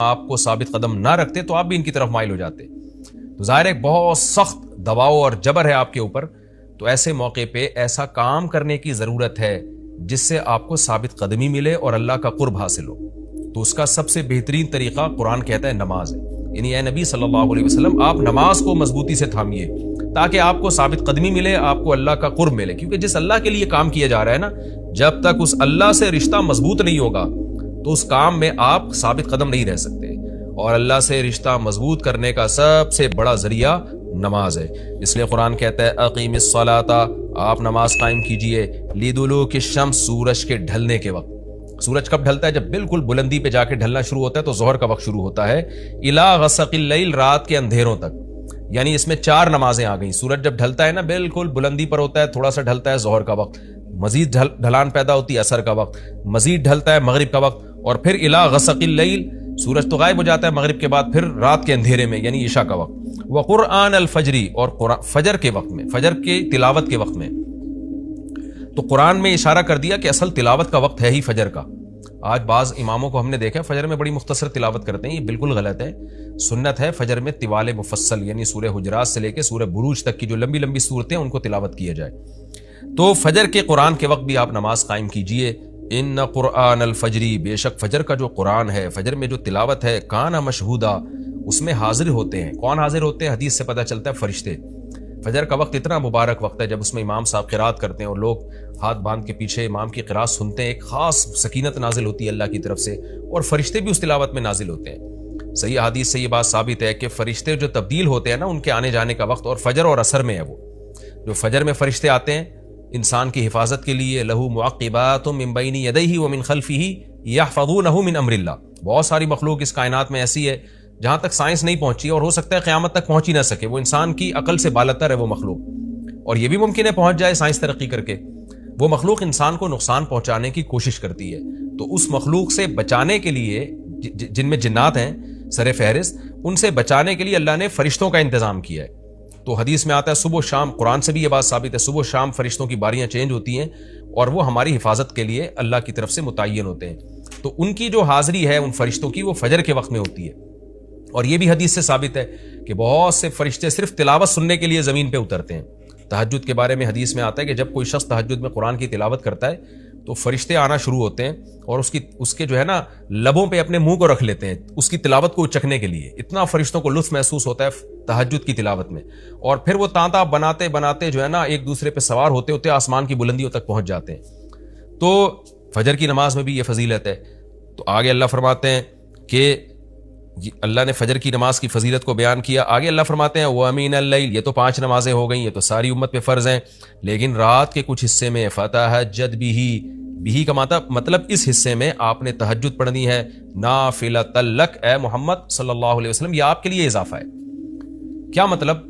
آپ کو ثابت قدم نہ رکھتے تو آپ بھی ان کی طرف مائل ہو جاتے. تو ظاہر ہے بہت سخت دباؤ اور جبر ہے آپ کے اوپر. تو ایسے موقع پہ ایسا کام کرنے کی ضرورت ہے جس سے آپ کو ثابت قدمی ملے اور اللہ کا قرب حاصل ہو. تو اس کا سب سے بہترین طریقہ قرآن کہتا ہے نماز ہے. یعنی اے نبی صلی اللہ علیہ وسلم آپ نماز کو مضبوطی سے تھامیے تاکہ آپ کو ثابت قدمی ملے, آپ کو اللہ کا قرب ملے. کیونکہ جس اللہ کے لیے کام کیا جا رہا ہے نا, جب تک اس اللہ سے رشتہ مضبوط نہیں ہوگا تو اس کام میں آپ ثابت قدم نہیں رہ سکتے. اور اللہ سے رشتہ مضبوط کرنے کا سب سے بڑا ذریعہ نماز ہے. اس لیے قرآن کہتا ہے اقیم الصلاۃ, آپ نماز قائم کیجئے لدلوک الشمس, سورج کے ڈھلنے کے وقت. سورج کب ڈھلتا ہے؟ جب بالکل بلندی پہ جا کے ڈھلنا شروع ہوتا ہے تو ظہر کا وقت شروع ہوتا ہے. الی غسق اللیل, رات کے اندھیروں تک. یعنی اس میں 4 نمازیں آ گئیں. سورج جب ڈھلتا ہے نا, بالکل بلندی پر ہوتا ہے, تھوڑا سا ڈھلتا ہے ظہر کا وقت, مزید ڈھلان پیدا ہوتی ہے عصر کا وقت, مزید ڈھلتا ہے مغرب کا وقت, اور پھر الی غسق اللیل, سورج تو غائب ہو جاتا ہے مغرب کے بعد, پھر رات کے اندھیرے میں یعنی عشاء کا وقت. وقرآن الفجر, اور فجر کے وقت میں, فجر کی تلاوت کے وقت میں. تو قرآن میں اشارہ کر دیا کہ اصل تلاوت کا وقت ہے ہی فجر کا. آج بعض اماموں کو ہم نے دیکھا فجر میں بڑی مختصر تلاوت کرتے ہیں, یہ بالکل غلط ہے. سنت ہے فجر میں طوال مفصل, یعنی سورہ حجرات سے لے کے سورہ بروج تک کی جو لمبی لمبی صورتیں ان کو تلاوت کیا جائے. تو فجر کے قرآن کے وقت بھی آپ نماز قائم کیجئے. ان قرآن الفجری, بے شک فجر کا جو قرآن ہے, فجر میں جو تلاوت ہے, کان مشہودا, اس میں حاضر ہوتے ہیں. کون حاضر ہوتے ہیں؟ حدیث سے پتہ چلتا ہے فرشتے. فجر کا وقت اتنا مبارک وقت ہے جب اس میں امام صاحب قرات کرتے ہیں اور لوگ ہاتھ باندھ کے پیچھے امام کی قرات سنتے ہیں. ایک خاص سکینت نازل ہوتی ہے اللہ کی طرف سے, اور فرشتے بھی اس تلاوت میں نازل ہوتے ہیں. صحیح حدیث سے یہ بات ثابت ہے کہ فرشتے جو تبدیل ہوتے ہیں نا, ان کے آنے جانے کا وقت اور فجر اور عصر میں ہے. وہ جو فجر میں فرشتے آتے ہیں انسان کی حفاظت کے لیے, لہو معقبات من بین یدیہ ومن خلفہ یحفظونہ من امر اللہ. بہت ساری مخلوق اس کائنات میں ایسی ہے جہاں تک سائنس نہیں پہنچی, اور ہو سکتا ہے قیامت تک پہنچ ہی نہ سکے. وہ انسان کی عقل سے بالاتر ہے وہ مخلوق, اور یہ بھی ممکن ہے پہنچ جائے سائنس ترقی کر کے. وہ مخلوق انسان کو نقصان پہنچانے کی کوشش کرتی ہے. تو اس مخلوق سے بچانے کے لیے, جن میں جنات ہیں سر فہرست, ان سے بچانے کے لیے اللہ نے فرشتوں کا انتظام کیا ہے. تو حدیث میں آتا ہے صبح و شام, قرآن سے بھی یہ بات ثابت ہے, صبح و شام فرشتوں کی باریاں چینج ہوتی ہیں اور وہ ہماری حفاظت کے لیے اللہ کی طرف سے متعین ہوتے ہیں. تو ان کی جو حاضری ہے ان فرشتوں کی, وہ فجر کے وقت میں ہوتی ہے. اور یہ بھی حدیث سے ثابت ہے کہ بہت سے فرشتے صرف تلاوت سننے کے لیے زمین پہ اترتے ہیں. تہجد کے بارے میں حدیث میں آتا ہے کہ جب کوئی شخص تہجد میں قرآن کی تلاوت کرتا ہے تو فرشتے آنا شروع ہوتے ہیں اور اس کے جو ہے نا لبوں پہ اپنے منہ کو رکھ لیتے ہیں اس کی تلاوت کو چکھنے کے لیے. اتنا فرشتوں کو لطف محسوس ہوتا ہے تہجد کی تلاوت میں. اور پھر وہ تانتا بناتے بناتے جو ہے نا ایک دوسرے پہ سوار ہوتے ہوتے آسمان کی بلندیوں تک پہنچ جاتے ہیں. تو فجر کی نماز میں بھی یہ فضیلت ہے. تو آگے اللہ فرماتے ہیں کہ اللہ نے فجر کی نماز کی فضیلت کو بیان کیا. آگے اللہ فرماتے ہیں وَمِنَ اللَّيْلِ, یہ تو 5 نمازیں ہو گئیں, یہ تو ساری امت پہ فرض ہیں, لیکن رات کے کچھ حصے میں فَتَہَجَّدْ بِهِ کا مطلب اس حصے میں آپ نے تہجد پڑھنی ہے. نَافِلَةً لَكَ, اے محمد صلی اللہ علیہ وسلم, یہ آپ کے لیے اضافہ ہے. کیا مطلب؟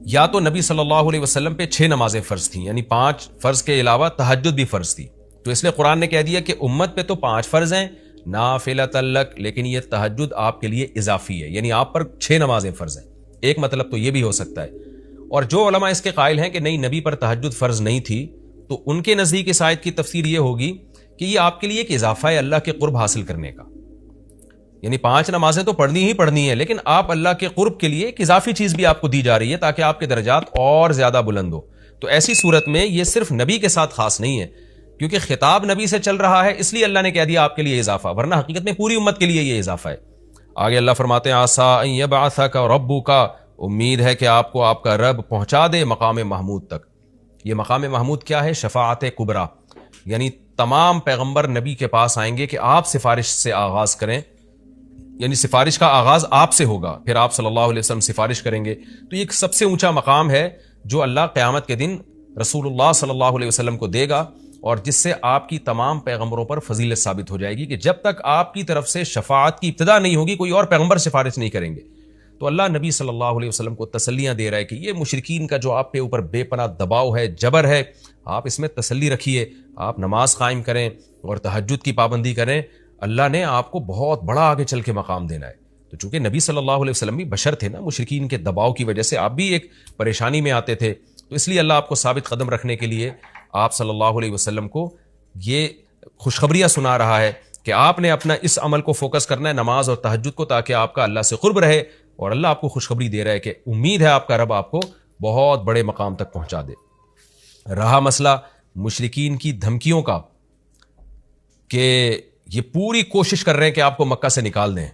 یا تو نبی صلی اللہ علیہ وسلم پہ 6 نمازیں فرض تھیں, یعنی 5 فرض کے علاوہ تہجد بھی فرض تھی. تو اس لیے قرآن نے کہہ دیا کہ امت پہ تو 5 فرض ہیں نافلۃ لک, لیکن یہ تہجد آپ کے لیے اضافی ہے, یعنی آپ پر 6 نمازیں فرض ہیں. ایک مطلب تو یہ بھی ہو سکتا ہے. اور جو علماء اس کے قائل ہیں کہ نہیں نبی پر تہجد فرض نہیں تھی, تو ان کے نزدیک اس آیت کی تفسیر یہ ہوگی کہ یہ آپ کے لیے ایک اضافہ ہے اللہ کے قرب حاصل کرنے کا. یعنی 5 نمازیں تو پڑھنی ہی پڑھنی ہے, لیکن آپ اللہ کے قرب کے لیے ایک اضافی چیز بھی آپ کو دی جا رہی ہے تاکہ آپ کے درجات اور زیادہ بلند ہو. تو ایسی صورت میں یہ صرف نبی کے ساتھ خاص نہیں ہے, کیونکہ خطاب نبی سے چل رہا ہے, اس لیے اللہ نے کہہ دیا آپ کے لیے اضافہ, ورنہ حقیقت میں پوری امت کے لیے یہ اضافہ ہے. آگے اللہ فرماتے ہیں عسیٰ ان یبعثک ربک, امید ہے کہ آپ کو آپ کا رب پہنچا دے مقام محمود تک. یہ مقام محمود کیا ہے؟ شفاعت کبریٰ, یعنی تمام پیغمبر نبی کے پاس آئیں گے کہ آپ سفارش سے آغاز کریں, یعنی سفارش کا آغاز آپ سے ہوگا, پھر آپ صلی اللہ علیہ وسلم سفارش کریں گے. تو یہ ایک سب سے اونچا مقام ہے جو اللہ قیامت کے دن رسول اللہ صلی اللہ علیہ وسلم کو دے گا, اور جس سے آپ کی تمام پیغمبروں پر فضیلت ثابت ہو جائے گی کہ جب تک آپ کی طرف سے شفاعت کی ابتدا نہیں ہوگی کوئی اور پیغمبر سفارش نہیں کریں گے. تو اللہ نبی صلی اللہ علیہ وسلم کو تسلیاں دے رہا ہے کہ یہ مشرکین کا جو آپ کے اوپر بے پناہ دباؤ ہے, جبر ہے, آپ اس میں تسلی رکھیے, آپ نماز قائم کریں اور تہجد کی پابندی کریں. اللہ نے آپ کو بہت بڑا آگے چل کے مقام دینا ہے. تو چونکہ نبی صلی اللہ علیہ وسلم بھی بشر تھے نا, مشرکین کے دباؤ کی وجہ سے آپ بھی ایک پریشانی میں آتے تھے, تو اس لیے اللہ آپ کو ثابت قدم رکھنے کے لیے آپ صلی اللہ علیہ وسلم کو یہ خوشخبریاں سنا رہا ہے کہ آپ نے اپنا اس عمل کو فوکس کرنا ہے، نماز اور تہجد کو، تاکہ آپ کا اللہ سے قرب رہے، اور اللہ آپ کو خوشخبری دے رہا ہے کہ امید ہے آپ کا رب آپ کو بہت بڑے مقام تک پہنچا دے۔ رہا مسئلہ مشرکین کی دھمکیوں کا کہ یہ پوری کوشش کر رہے ہیں کہ آپ کو مکہ سے نکال دیں،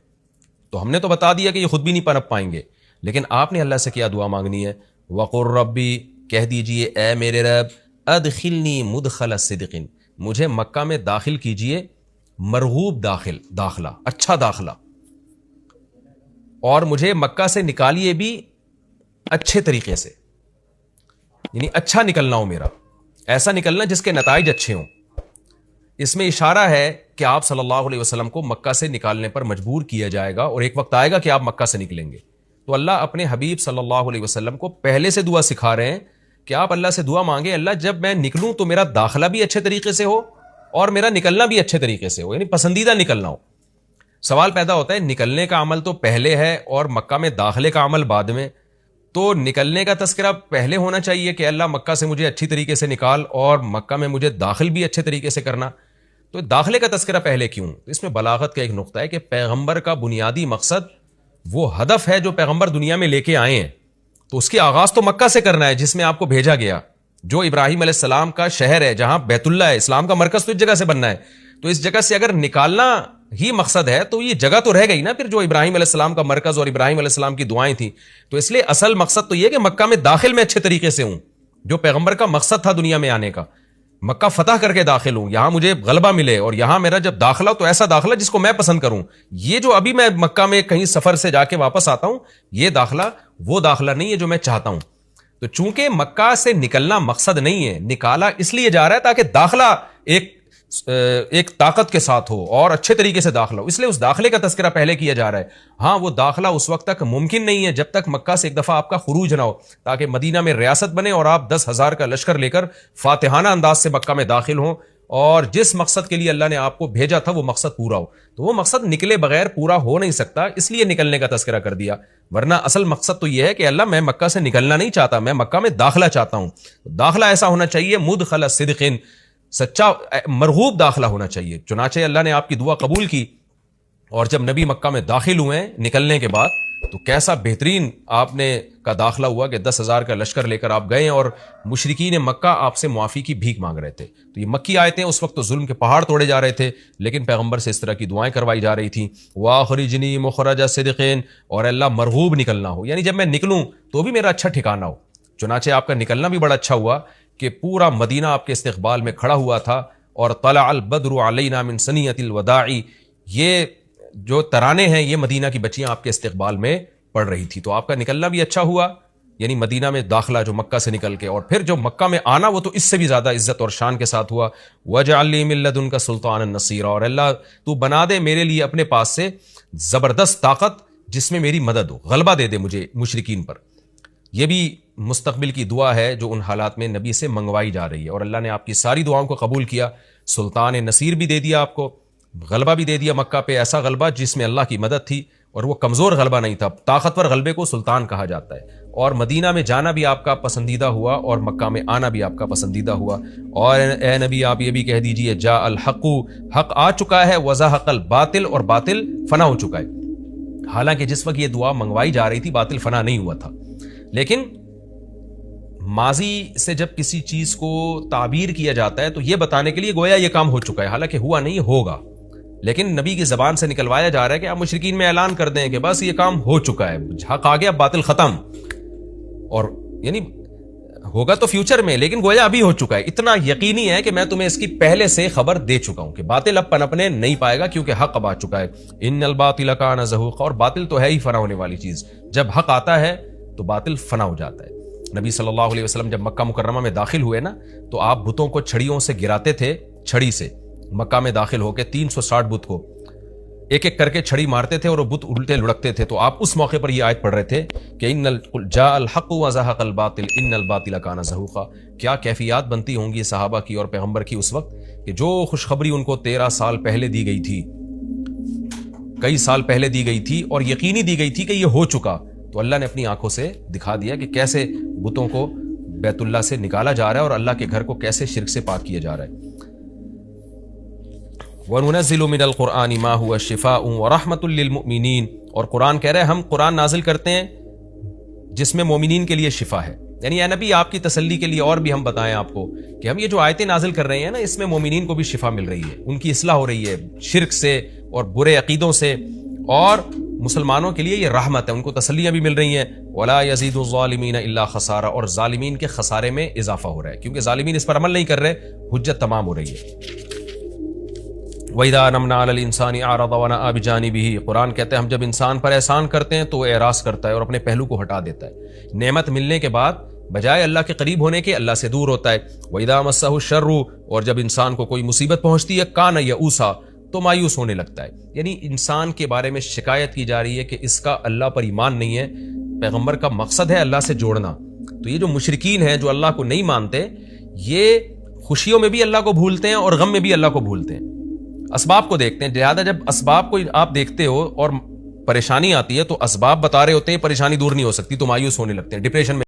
تو ہم نے تو بتا دیا کہ یہ خود بھی نہیں پنپ پائیں گے، لیکن آپ نے اللہ سے کیا دعا مانگنی ہے؟ وقر ربی، کہہ دیجئے اے میرے رب، ادخلنی مدخل صدق، مجھے مکہ میں داخل کیجئے مرغوب داخلہ، اچھا داخلہ، اور مجھے مکہ سے نکالیے بھی اچھے طریقے سے، یعنی اچھا نکلنا ہو میرا، ایسا نکلنا جس کے نتائج اچھے ہوں۔ اس میں اشارہ ہے کہ آپ صلی اللہ علیہ وسلم کو مکہ سے نکالنے پر مجبور کیا جائے گا، اور ایک وقت آئے گا کہ آپ مکہ سے نکلیں گے۔ تو اللہ اپنے حبیب صلی اللہ علیہ وسلم کو پہلے سے دعا سکھا رہے ہیں کہ آپ اللہ سے دعا مانگیں، اللہ جب میں نکلوں تو میرا داخلہ بھی اچھے طریقے سے ہو اور میرا نکلنا بھی اچھے طریقے سے ہو، یعنی پسندیدہ نکلنا ہو۔ سوال پیدا ہوتا ہے نکلنے کا عمل تو پہلے ہے اور مکہ میں داخلے کا عمل بعد میں، تو نکلنے کا تذکرہ پہلے ہونا چاہیے کہ اللہ مکہ سے مجھے اچھی طریقے سے نکال، اور مکہ میں مجھے داخل بھی اچھے طریقے سے کرنا، تو داخلے کا تذکرہ پہلے کیوں؟ اس میں بلاغت کا ایک نقطہ ہے کہ پیغمبر کا بنیادی مقصد وہ ہدف ہے جو پیغمبر دنیا میں لے کے آئے ہیں، تو اس کی آغاز تو مکہ سے کرنا ہے جس میں آپ کو بھیجا گیا، جو ابراہیم علیہ السلام کا شہر ہے، جہاں بیت اللہ ہے، اسلام کا مرکز تو اس جگہ سے بننا ہے، تو اس جگہ سے اگر نکالنا ہی مقصد ہے تو یہ جگہ تو رہ گئی نا پھر جو ابراہیم علیہ السلام کا مرکز اور ابراہیم علیہ السلام کی دعائیں تھیں، تو اس لیے اصل مقصد تو یہ کہ مکہ میں داخل میں اچھے طریقے سے ہوں، جو پیغمبر کا مقصد تھا دنیا میں آنے کا، مکہ فتح کر کے داخل ہوں، یہاں مجھے غلبہ ملے، اور یہاں میرا جب داخلہ تو ایسا داخلہ جس کو میں پسند کروں۔ یہ جو ابھی میں مکہ میں کہیں سفر سے جا کے واپس آتا ہوں، یہ داخلہ وہ داخلہ نہیں ہے جو میں چاہتا ہوں۔ تو چونکہ مکہ سے نکلنا مقصد نہیں ہے، نکالا اس لیے جا رہا ہے تاکہ داخلہ ایک طاقت کے ساتھ ہو اور اچھے طریقے سے داخلہ ہو، اس لیے اس داخلے کا تذکرہ پہلے کیا جا رہا ہے۔ ہاں وہ داخلہ اس وقت تک ممکن نہیں ہے جب تک مکہ سے ایک دفعہ آپ کا خروج نہ ہو، تاکہ مدینہ میں ریاست بنے اور آپ 10,000 کا لشکر لے کر فاتحانہ انداز سے مکہ میں داخل ہوں، اور جس مقصد کے لیے اللہ نے آپ کو بھیجا تھا وہ مقصد پورا ہو۔ تو وہ مقصد نکلے بغیر پورا ہو نہیں سکتا، اس لیے نکلنے کا تذکرہ کر دیا، ورنہ اصل مقصد تو یہ ہے کہ اللہ میں مکہ سے نکلنا نہیں چاہتا، میں مکہ میں داخلہ چاہتا ہوں۔ داخلہ ایسا ہونا چاہیے مدخل صدق، سچا مرغوب داخلہ ہونا چاہیے۔ چنانچہ اللہ نے آپ کی دعا قبول کی، اور جب نبی مکہ میں داخل ہوئے نکلنے کے بعد تو کیسا بہترین آپ نے کا داخلہ ہوا کہ 10,000 کا لشکر لے کر آپ گئے، اور مشرکین مکہ آپ سے معافی کی بھیک مانگ رہے تھے۔ تو یہ مکی آیتیں اس وقت تو ظلم کے پہاڑ توڑے جا رہے تھے، لیکن پیغمبر سے اس طرح کی دعائیں کروائی جا رہی تھیں، وَأَخْرِجْنِي مُخْرَجَ صِدْقٍ، اور اللہ مرغوب نکلنا ہو، یعنی جب میں نکلوں تو بھی میرا اچھا ٹھکانہ ہو۔ چنانچہ آپ کا نکلنا بھی بڑا اچھا ہوا کہ پورا مدینہ آپ کے استقبال میں کھڑا ہوا تھا، اور طلع البدر علینا من ثنیۃ الوداع، یہ جو ترانے ہیں یہ مدینہ کی بچیاں آپ کے استقبال میں پڑھ رہی تھی۔ تو آپ کا نکلنا بھی اچھا ہوا، یعنی مدینہ میں داخلہ جو مکہ سے نکل کے، اور پھر جو مکہ میں آنا وہ تو اس سے بھی زیادہ عزت اور شان کے ساتھ ہوا۔ وَاجْعَلْ لِي مِن لَّدُنْكَ سُلْطَانًا نَصِيرًا، اور اللہ تو بنا دے میرے لیے اپنے پاس سے زبردست طاقت جس میں میری مدد ہو، غلبہ دے دے مجھے مشرکین پر۔ یہ بھی مستقبل کی دعا ہے جو ان حالات میں نبی سے منگوائی جا رہی ہے، اور اللہ نے آپ کی ساری دعاؤں کو قبول کیا، سلطان نصیر بھی دے دیا آپ کو، غلبہ بھی دے دیا مکہ پہ، ایسا غلبہ جس میں اللہ کی مدد تھی، اور وہ کمزور غلبہ نہیں تھا، طاقتور غلبے کو سلطان کہا جاتا ہے۔ اور مدینہ میں جانا بھی آپ کا پسندیدہ ہوا، اور مکہ میں آنا بھی آپ کا پسندیدہ ہوا۔ اور اے نبی آپ یہ بھی کہہ دیجئے جاء الحق، حق آ چکا ہے، وزہق الباطل، اور باطل فنا ہو چکا ہے۔ حالانکہ جس وقت یہ دعا منگوائی جا رہی تھی باطل فنا نہیں ہوا تھا، لیکن ماضی سے جب کسی چیز کو تعبیر کیا جاتا ہے تو یہ بتانے کے لیے گویا یہ کام ہو چکا ہے، حالانکہ ہوا نہیں، ہوگا، لیکن نبی کی زبان سے نکلوایا جا رہا ہے کہ آپ مشرکین میں اعلان کر دیں کہ بس یہ کام ہو چکا ہے، حق آ گیا، باطل ختم، اور یعنی ہوگا تو فیوچر میں، لیکن گویا ابھی ہو چکا ہے۔ اتنا یقینی ہے کہ میں تمہیں اس کی پہلے سے خبر دے چکا ہوں کہ باطل اب پنپنے نہیں پائے گا، کیونکہ حق اب آ چکا ہے۔ ان الباطل کان زہوقا، اور باطل تو ہے ہی فنا ہونے والی چیز، جب حق آتا ہے تو باطل فنا ہو جاتا ہے۔ نبی صلی اللہ علیہ وسلم جب مکہ مکرمہ میں داخل ہوئے نا، تو آپ بتوں کو چھڑیوں سے گراتے تھے، چھڑی سے مکہ میں داخل ہو کے 360 بت کو ایک ایک کر کے چھڑی مارتے تھے، اور وہ بت الٹے لڑکتے تھے۔ تو آپ اس موقع پر یہ آیت پڑھ رہے تھے کہ جاء الحق وزہق الباطل ان الباطل کان زہوقا۔ کیا کیفیات بنتی ہوں گی صحابہ کی اور پیغمبر کی اس وقت کہ جو خوشخبری ان کو 13 سال پہلے دی گئی تھی، کئی سال پہلے دی گئی تھی، اور یقینی دی گئی تھی کہ یہ ہو چکا، تو اللہ نے اپنی آنکھوں سے دکھا دیا کہ کیسے بتوں کو بیت اللہ سے نکالا جا رہا ہے، اور اللہ کے گھر کو کیسے شرک سے پاک کیا جا رہا ہے۔ وَنُنَزِّلُ مِنَ الْقُرْآنِ مَا هُوَ شِفَاءٌ وَرَحْمَةٌ لِّلْمُؤْمِنِينَ، اور قرآن کہہ رہے ہیں ہم قرآن نازل کرتے ہیں جس میں مومنین کے لیے شفا ہے. یعنی اے نبی آپ کی تسلی کے لیے اور بھی ہم بتائیں آپ کو کہ ہم یہ جو آیتیں نازل کر رہے ہیں نا، اس میں مومنین کو بھی شفا مل رہی ہے، ان کی اصلاح ہو رہی ہے شرک سے اور برے عقیدوں سے، اور مسلمانوں کے لیے یہ رحمت ہے، ان کو تسلیاں بھی مل رہی ہیں. وَلَا يَزِيدُ الظَّالِمِينَ إِلَّا خَسَارًا، اور ظالمین کے خسارے میں اضافہ ہو رہا ہے کیونکہ ظالمین اس پر عمل نہیں کر رہے، حجت تمام ہو رہی ہے. وَإِذَا أَنْعَمْنَا عَلَى الْإِنسَانِ أَعْرَضَ وَنَأَىٰ بِجَانِبِهِ، قرآن کہتے ہیں ہم جب انسان پر احسان کرتے ہیں تو وہ اعراض کرتا ہے اور اپنے پہلو کو ہٹا دیتا ہے. نعمت ملنے کے بعد بجائے اللہ کے قریب ہونے کے اللہ سے دور ہوتا ہے. وَإِذَا مَسَّهُ الشَّرُّ، اور جب انسان کو کوئی مصیبت پہنچتی ہے کَانَ يَئُوسًا، تو مایوس ہونے لگتا ہے. یعنی انسان کے بارے میں شکایت کی جا رہی ہے کہ اس کا اللہ پر ایمان نہیں ہے. پیغمبر کا مقصد ہے اللہ سے جوڑنا. تو یہ جو مشرکین ہیں جو اللہ کو نہیں مانتے، یہ خوشیوں میں بھی اللہ کو بھولتے ہیں اور غم میں بھی اللہ کو بھولتے ہیں. اسباب کو دیکھتے ہیں، لہٰذا جب اسباب کو آپ دیکھتے ہو اور پریشانی آتی ہے تو اسباب بتا رہے ہوتے ہیں پریشانی دور نہیں ہو سکتی، تو مایوس ہونے لگتے ہیں، ڈپریشن میں